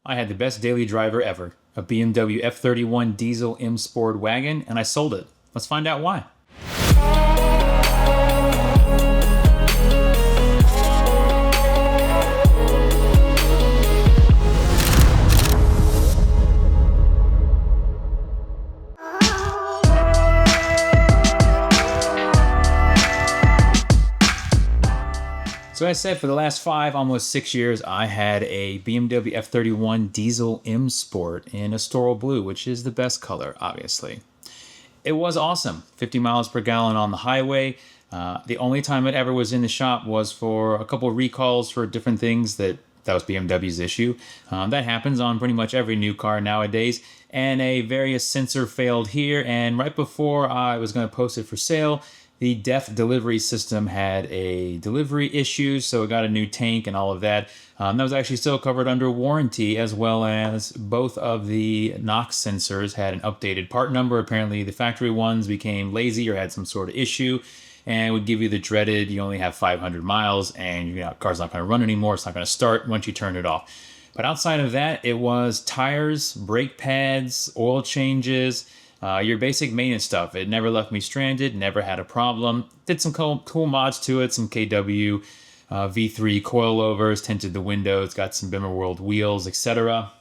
I had the best daily driver ever, a BMW F31 Diesel M Sport wagon, and I sold it. Let's find out why. So as I said, for the last almost 6 years, I had a BMW F31 Diesel M Sport in Astoral Blue, which is the best color, obviously. It was awesome, 50 miles per gallon on the highway. The only time it ever was in the shop was for a couple of recalls for different things that was BMW's issue. That happens on pretty much every new car nowadays. And a various sensor failed here, and right before I was going to post it for sale, the DEF delivery system had a delivery issue, so it got a new tank and all of that. That was actually still covered under warranty, as well as both of the NOx sensors had an updated part number. Apparently the factory ones became lazy or had some sort of issue, and would give you the dreaded, you only have 500 miles and your car's not going to run anymore. It's not going to start once you turn it off. But outside of that, it was tires, brake pads, oil changes, your basic maintenance stuff. It never left me stranded, never had a problem. Did some cool mods to it, some KW V3 coilovers, tinted the windows, got some Bimmer World wheels, etc.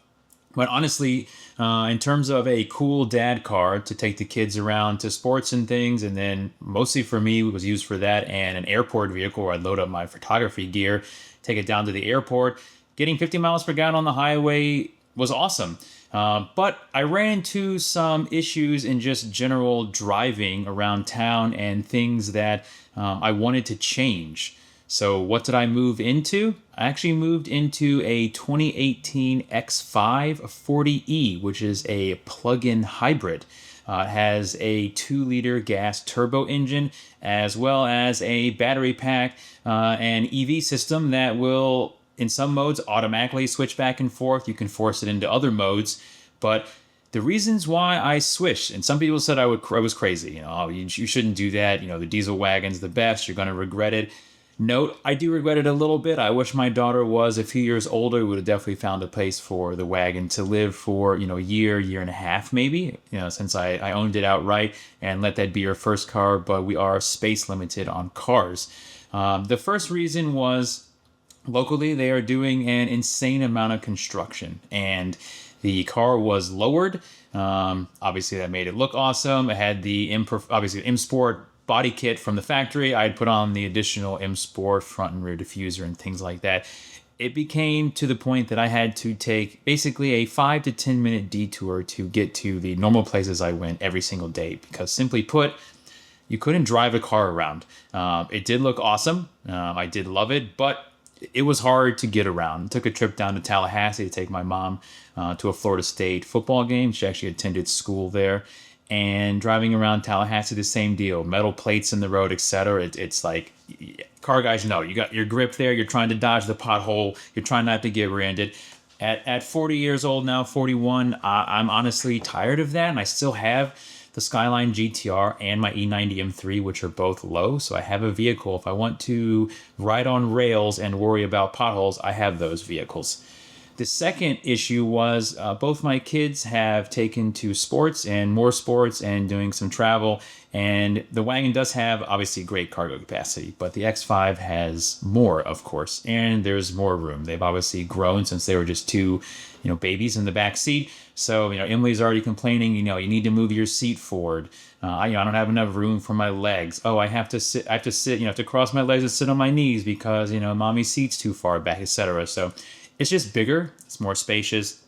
But honestly, in terms of a cool dad car to take the kids around to sports and things, and then mostly for me it was used for that, and an airport vehicle where I'd load up my photography gear, take it down to the airport. Getting 50 miles per gallon on the highway was awesome. But I ran into some issues in just general driving around town and things that I wanted to change. So what did I move into? I actually moved into a 2018 X5 40E, which is a plug-in hybrid. It has a 2-liter gas turbo engine, as well as a battery pack, and EV system that will, in some modes, automatically switch back and forth. You can force it into other modes. But the reasons why I switched, and some people said I was crazy. You shouldn't do that. The diesel wagon's the best. You're going to regret it. Note, I do regret it a little bit. I wish my daughter was a few years older. We would have definitely found a place for the wagon to live for, a year and a half maybe, since I owned it outright, and let that be her first car. But we are space limited on cars. The first reason was, locally, they are doing an insane amount of construction, and the car was lowered. Obviously, that made it look awesome. It had the M Sport body kit from the factory. I had put on the additional M Sport front and rear diffuser and things like that. It became to the point that I had to take basically a 5 to 10 minute detour to get to the normal places I went every single day, because simply put, you couldn't drive a car around. It did look awesome. I did love it, but it was hard to get around. Took a trip down to Tallahassee to take my mom to a Florida State football game. She actually attended school there. And driving around Tallahassee, the same deal. Metal plates in the road, etc. It's like, car guys know, you got your grip there. You're trying to dodge the pothole. You're trying not to get rear-ended. At 40 years old now, 41, I'm honestly tired of that. And I still have the Skyline GTR and my E90 M3, which are both low. So I have a vehicle. If I want to ride on rails and worry about potholes, I have those vehicles. The second issue was both my kids have taken to sports and more sports and doing some travel. And the wagon does have obviously great cargo capacity, but the X5 has more, of course, and there's more room. They've obviously grown since they were just two, babies in the back seat. So, Emily's already complaining, you need to move your seat forward. I don't have enough room for my legs. Oh, I have to sit, I have to cross my legs and sit on my knees because, mommy's seat's too far back, etc. So it's just bigger. It's more spacious.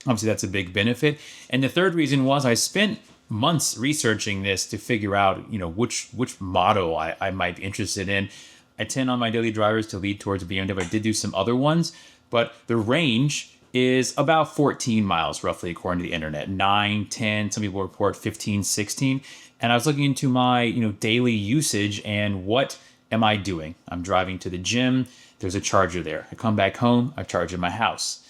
Obviously, that's a big benefit. And the third reason was I spent months researching this to figure out, which model I might be interested in. I tend on my daily drivers to lead towards BMW. I did do some other ones, but the range is about 14 miles, roughly, according to the internet. 9, 10, some people report 15, 16. And I was looking into my, daily usage and what am I doing? I'm driving to the gym. There's a charger there. I come back home. I charge in my house.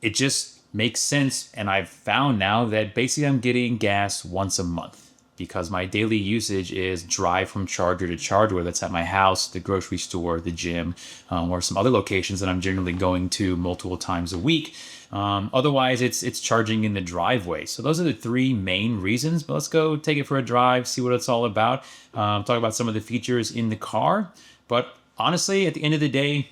It just makes sense. And I've found now that basically I'm getting gas once a month. because my daily usage is drive from charger to charger, whether that's at my house, the grocery store, the gym, or some other locations that I'm generally going to multiple times a week. Otherwise, it's charging in the driveway. So those are the three main reasons. But let's go take it for a drive, see what it's all about, talk about some of the features in the car. But honestly, at the end of the day,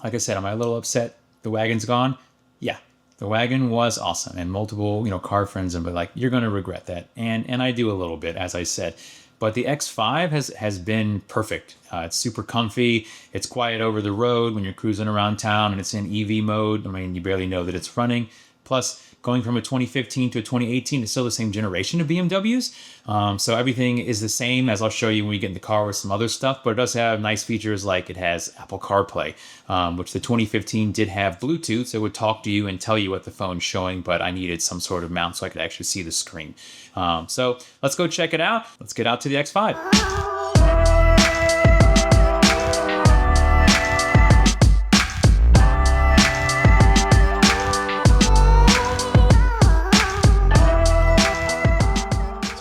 like I said, am I a little upset the wagon's gone? Yeah, the wagon was awesome, and multiple car friends and be like, you're going to regret that, and I do a little bit, as I said. But the X5 has been perfect. It's super comfy. It's quiet over the road when you're cruising around town, and it's in EV mode. I mean, you barely know that it's running. Plus, going from a 2015 to a 2018, it's still the same generation of BMWs. So everything is the same, as I'll show you when we get in the car with some other stuff. But it does have nice features like it has Apple CarPlay, which the 2015 did have Bluetooth. So it would talk to you and tell you what the phone's showing, but I needed some sort of mount so I could actually see the screen. So let's go check it out. Let's get out to the X5.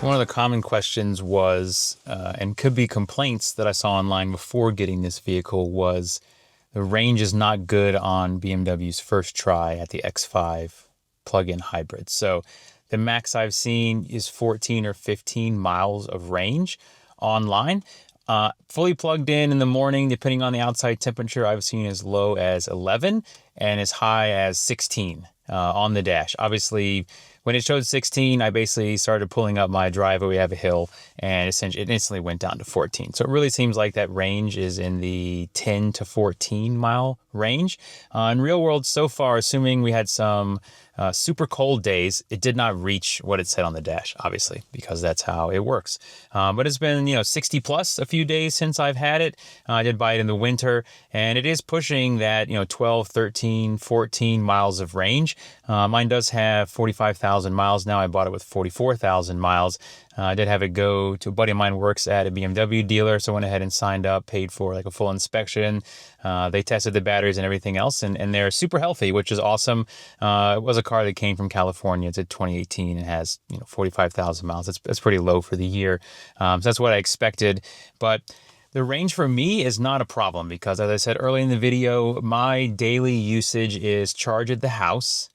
One of the common questions was, and could be complaints that I saw online before getting this vehicle, was the range is not good on BMW's first try at the X5 plug-in hybrid. So the max I've seen is 14 or 15 miles of range online. Fully plugged in the morning, depending on the outside temperature, I've seen as low as 11 and as high as 16 on the dash. Obviously, when it showed 16, I basically started pulling up my driveway. We have a hill, and essentially it instantly went down to 14. So it really seems like that range is in the 10 to 14 mile range. In real world so far, assuming we had some super cold days, it did not reach what it said on the dash, obviously, because that's how it works. But it's been 60 plus a few days since I've had it. I did buy it in the winter, and it is pushing that 12, 13, 14 miles of range. Mine does have 45,000 miles now. I bought it with 44,000 miles. I did have it go to a buddy of mine who works at a BMW dealer, so I went ahead and signed up, paid for like a full inspection. They tested the batteries and everything else, and they're super healthy, which is awesome. It was a car that came from California. It's a 2018 and has 45,000 miles. That's pretty low for the year. So that's what I expected. But the range for me is not a problem because, as I said earlier in the video, my daily usage is charge at the house,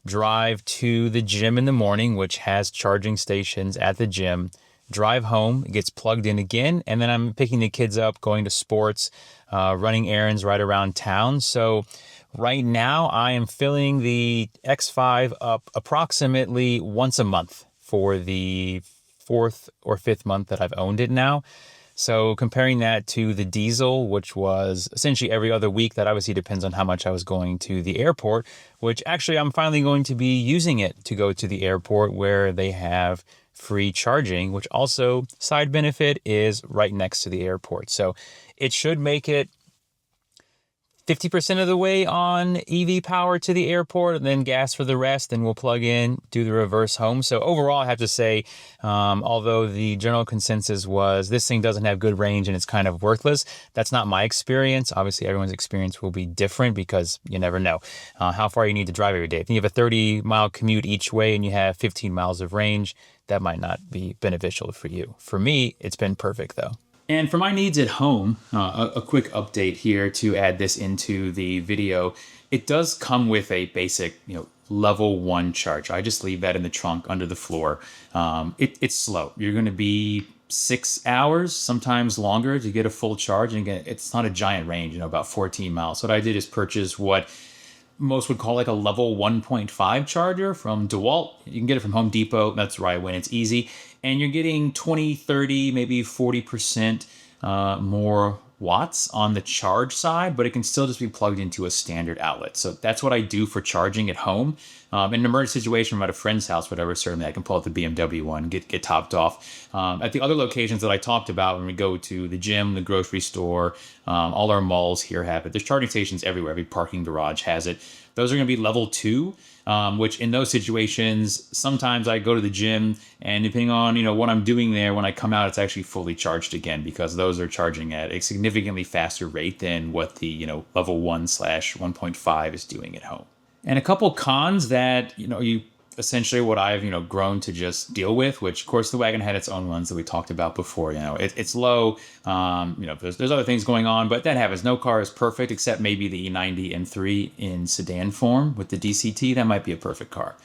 drive to the gym in the morning, which has charging stations at the gym, drive home, it gets plugged in again, and then I'm picking the kids up, going to sports, running errands right around town. So right now I am filling the X5 up approximately once a month for the fourth or fifth month that I've owned it now. So comparing that to the diesel, which was essentially every other week, that obviously depends on how much I was going to the airport, which actually I'm finally going to be using it to go to the airport where they have free charging, which also, side benefit, is right next to the airport. So it should make it 50% of the way on EV power to the airport, and then gas for the rest, and we'll plug in, do the reverse home. So overall, I have to say, although the general consensus was this thing doesn't have good range and it's kind of worthless, that's not my experience. Obviously, everyone's experience will be different because you never know how far you need to drive every day. If you have a 30-mile commute each way and you have 15 miles of range, that might not be beneficial for you. For me, it's been perfect, though. And for my needs at home, a quick update here to add this into the video. It does come with a basic, level 1 charge. I just leave that in the trunk under the floor. It's slow. You're going to be 6 hours, sometimes longer, to get a full charge. And again, it's not a giant range, about 14 miles. So what I did is purchase what most would call like a level 1.5 charger from DeWalt. You can get it from Home Depot. That's right, when it's easy. And you're getting 20, 30, maybe 40% more watts on the charge side, but it can still just be plugged into a standard outlet. So that's what I do for charging at home. In an emergency situation, I'm at a friend's house, whatever, certainly I can pull out the BMW one, get topped off. At the other locations that I talked about, when we go to the gym, the grocery store, all our malls here have it. There's charging stations everywhere. Every parking garage has it. Those are going to be level 2. Which in those situations, sometimes I go to the gym, and depending on, what I'm doing there, when I come out, it's actually fully charged again, because those are charging at a significantly faster rate than what the, level 1/1.5 is doing at home. And a couple cons that, you essentially what I've, grown to just deal with, which of course the wagon had its own ones that we talked about before. It's low, there's other things going on, but that happens. No car is perfect except maybe the E90 M3 in sedan form with the DCT. That might be a perfect car.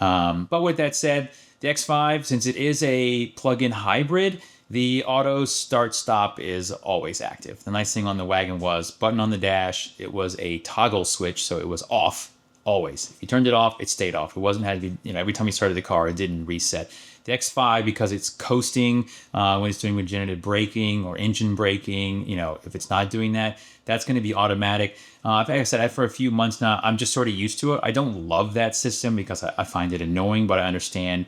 But with that said, the X5, since it is a plug-in hybrid, the auto start stop is always active. The nice thing on the wagon was button on the dash. It was a toggle switch, so it was off always. If you turned it off, it stayed off. It wasn't had to be, every time you started the car, it didn't reset. The X5, because it's coasting when it's doing regenerative braking or engine braking, if it's not doing that, that's going to be automatic. Like I said, for a few months now, I'm just sort of used to it. I don't love that system because I find it annoying, but I understand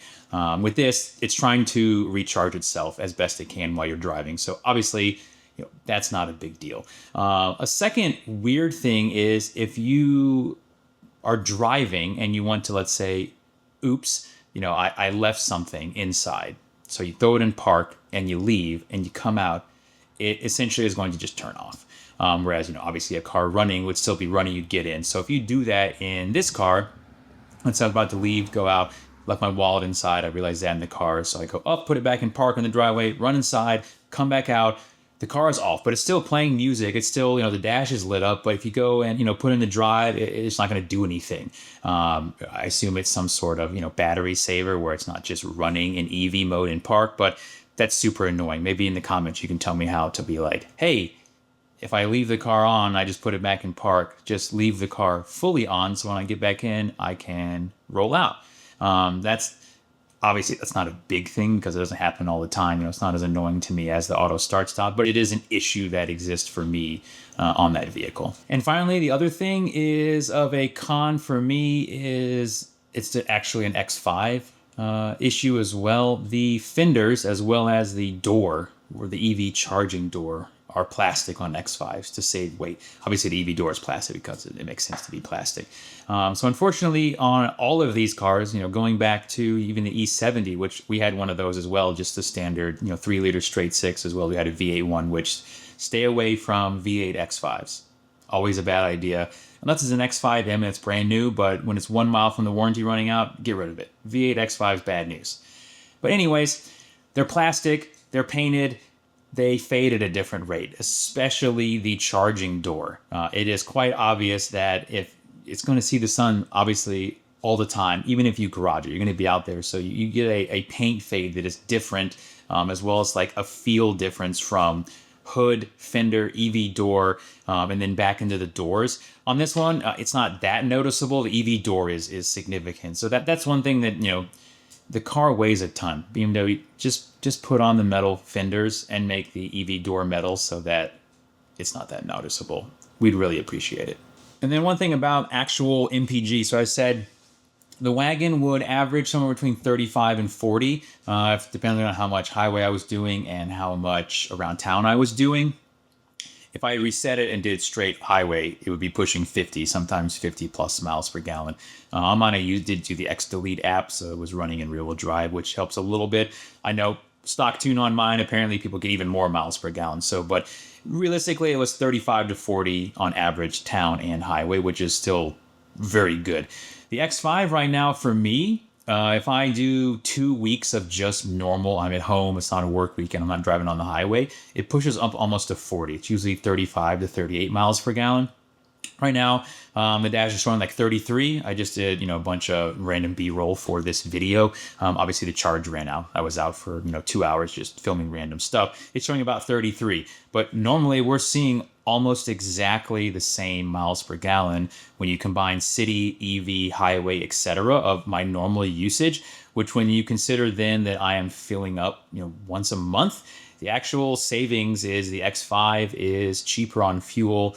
with this, it's trying to recharge itself as best it can while you're driving. So obviously, that's not a big deal. A second weird thing is if you are driving and you want to, let's say, oops, I left something inside. So you throw it in park and you leave and you come out, it essentially is going to just turn off. Whereas, obviously a car running would still be running, you'd get in. So if you do that in this car, let's say I was about to leave, go out, left my wallet inside, I realized that in the car. So I go up, put it back in park in the driveway, run inside, come back out. The car is off, but it's still playing music. It's still, the dash is lit up. But if you go and, put in the drive, it's not going to do anything. I assume it's some sort of, battery saver where it's not just running in EV mode in park. But that's super annoying. Maybe in the comments you can tell me how to be like, hey, if I leave the car on, I just put it back in park, just leave the car fully on. So when I get back in, I can roll out. Obviously, that's not a big thing because it doesn't happen all the time. It's not as annoying to me as the auto start stop, but it is an issue that exists for me on that vehicle. And finally, the other thing is of a con for me is it's actually an X5 issue as well. The fenders as well as the door or the EV charging door are plastic on X5s to save weight. Obviously, the EV door is plastic because it makes sense to be plastic. So unfortunately, on all of these cars, going back to even the E70, which we had one of those as well, just the standard, 3-liter straight six as well. We had a V8 one, which stay away from V8 X5s. Always a bad idea. Unless it's an X5M and it's brand new, but when it's 1 mile from the warranty running out, get rid of it. V8 X5 is bad news. But anyways, they're plastic, they're painted, they fade at a different rate, especially the charging door. It is quite obvious that if it's going to see the sun, obviously, all the time, even if you garage it, you're going to be out there. So you get a paint fade that is different, as well as like a feel difference from hood, fender, EV door, and then back into the doors. On this one, it's not that noticeable. The EV door is significant. So that's one thing that, the car weighs a ton. BMW, just put on the metal fenders and make the EV door metal so that it's not that noticeable. We'd really appreciate it. And then one thing about actual MPG. So I said the wagon would average somewhere between 35 and 40, depending on how much highway I was doing and how much around town I was doing. If I reset it and did straight highway, it would be pushing 50, sometimes 50 plus miles per gallon. Did do the X-Delete app, so it was running in rear-wheel drive, which helps a little bit. I know stock tune on mine, apparently people get even more miles per gallon. But realistically, it was 35 to 40 on average town and highway, which is still very good. The X5 right now for me, if I do 2 weeks of just normal, I'm at home, it's not a work weekend, I'm not driving on the highway, it pushes up almost to 40. It's usually 35 to 38 miles per gallon. Right now, the dash is showing like 33. I just did, a bunch of random B-roll for this video. Obviously, the charge ran out. I was out for, 2 hours just filming random stuff. It's showing about 33. But normally, we're seeing almost exactly the same miles per gallon when you combine city, EV, highway, etc. of my normal usage, which when you consider then that I am filling up, once a month, the actual savings is the X5 is cheaper on fuel.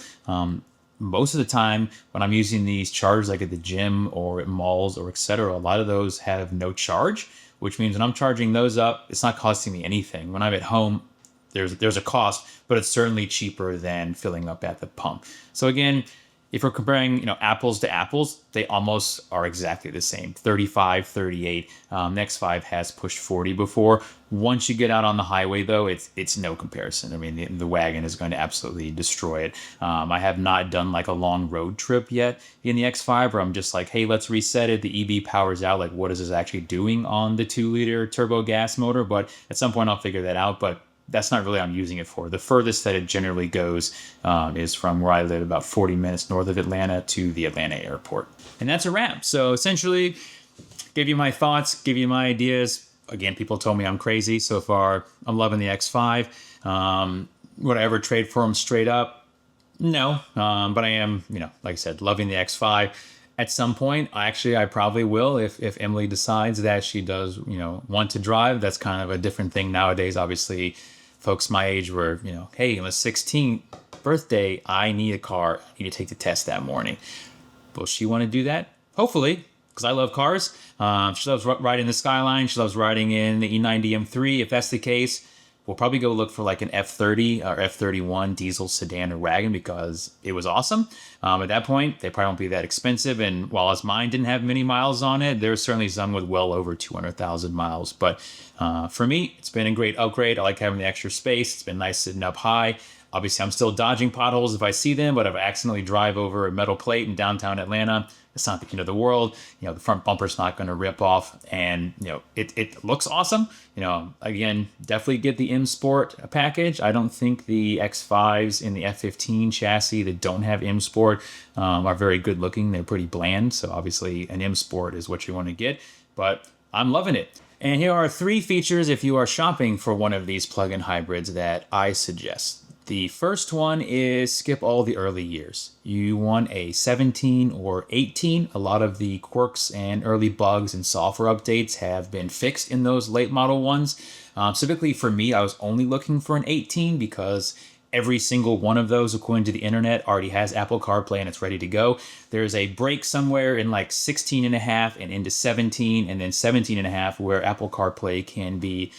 Most of the time when I'm using these chargers like at the gym or at malls or etc., a lot of those have no charge, which means when I'm charging those up, it's not costing me anything. When I'm at home, there's a cost, but it's certainly cheaper than filling up at the pump. So again, if we're comparing, apples to apples, they almost are exactly the same. 35, 38. The X5 has pushed 40 before. Once you get out on the highway, though, it's no comparison. I mean, the wagon is going to absolutely destroy it. I have not done like a long road trip yet in the X5 where I'm just like, hey, let's reset it. The EB powers out. Like, what is this actually doing on the 2-liter turbo gas motor? But at some point, I'll figure that out. But that's not really what I'm using it for. The furthest that it generally goes is from where I live, about 40 minutes north of Atlanta, to the Atlanta airport. And that's a wrap. So essentially, give you my thoughts, give you my ideas. Again, people told me I'm crazy. So far, I'm loving the X5. Would I ever trade for them straight up? No. But I am, like I said, loving the X5. At some point, I probably will if Emily decides that she does, want to drive. That's kind of a different thing nowadays. Obviously, folks my age were, hey, on the 16th birthday, I need a car. I need to take the test that morning. Will she want to do that? Hopefully, because I love cars. She loves riding the Skyline. She loves riding in the E90 M3. If that's the case, we'll probably go look for like an F30 or F31 diesel sedan or wagon because it was awesome. At that point, they probably won't be that expensive. And while mine didn't have many miles on it, there's certainly some with well over 200,000 miles. But for me, it's been a great upgrade. I like having the extra space. It's been nice sitting up high. Obviously, I'm still dodging potholes if I see them, but if I accidentally drive over a metal plate in downtown Atlanta, it's not the end of the world. The front bumper's not going to rip off, and it looks awesome. Again, definitely get the M Sport package. I don't think the X5s in the F15 chassis that don't have M Sport are very good looking. They're pretty bland, so obviously an M Sport is what you want to get. But I'm loving it. And here are 3 features if you are shopping for one of these plug-in hybrids that I suggest. The first one is skip all the early years. You want a 17 or 18. A lot of the quirks and early bugs and software updates have been fixed in those late model ones. Typically for me, I was only looking for an 18 because every single one of those, according to the internet, already has Apple CarPlay and it's ready to go. There's a break somewhere in like 16 and a half and into 17 and then 17 and a half where Apple CarPlay can be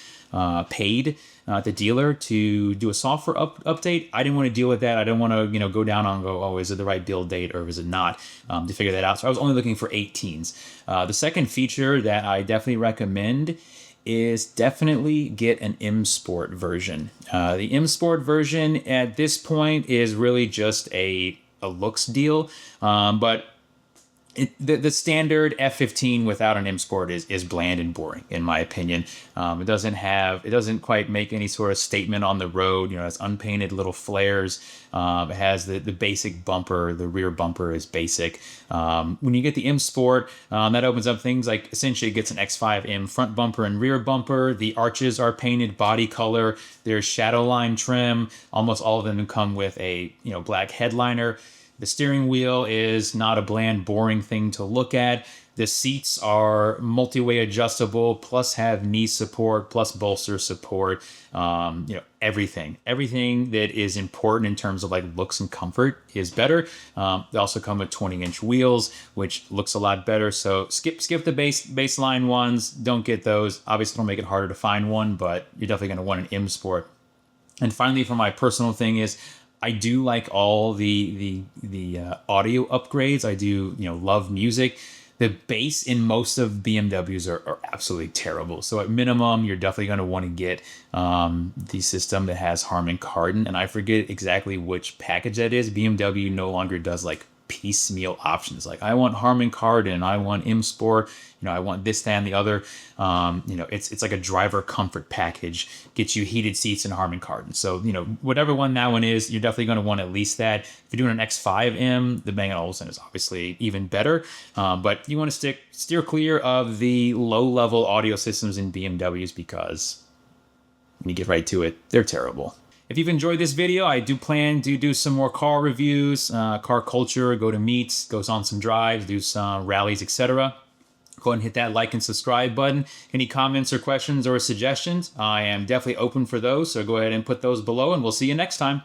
paid the dealer to do a software update. I didn't want to deal with that. I didn't want to go down on go, oh, is it the right build date or is it not, to figure that out. So I was only looking for 18s. The second feature that I definitely recommend is definitely get an M Sport version. The M Sport version at this point is really just a looks deal, but the standard F15 without an M Sport is bland and boring, in my opinion. It doesn't quite make any sort of statement on the road. It's unpainted little flares. It has the basic bumper. The rear bumper is basic. When you get the M Sport, that opens up things like essentially it gets an X5M front bumper and rear bumper. The arches are painted body color. There's shadow line trim. Almost all of them come with a black headliner. The steering wheel is not a bland, boring thing to look at. The seats are multi-way adjustable, plus have knee support, plus bolster support. Everything that is important in terms of like looks and comfort is better. They also come with 20-inch wheels, which looks a lot better. So skip the baseline ones. Don't get those. Obviously, it'll make it harder to find one, but you're definitely going to want an M Sport. And finally, for my personal thing is, I do like all the audio upgrades. I do love music. The bass in most of BMWs are absolutely terrible. So at minimum, you're definitely going to want to get the system that has Harman Kardon. And I forget exactly which package that is. BMW no longer does like piecemeal options. Like I want Harman Kardon, I want M Sport, I want this, that, and the other. It's like a driver comfort package. Gets you heated seats and Harman Kardon. So, whatever one that one is, you're definitely going to want at least that. If you're doing an X5M, the Bang & Olufsen is obviously even better. But you want to steer clear of the low-level audio systems in BMWs because when you get right to it, they're terrible. If you've enjoyed this video, I do plan to do some more car reviews, car culture, go to meets, go on some drives, do some rallies, etc. Go ahead and hit that like and subscribe button. Any comments or questions or suggestions, I am definitely open for those. So go ahead and put those below and we'll see you next time.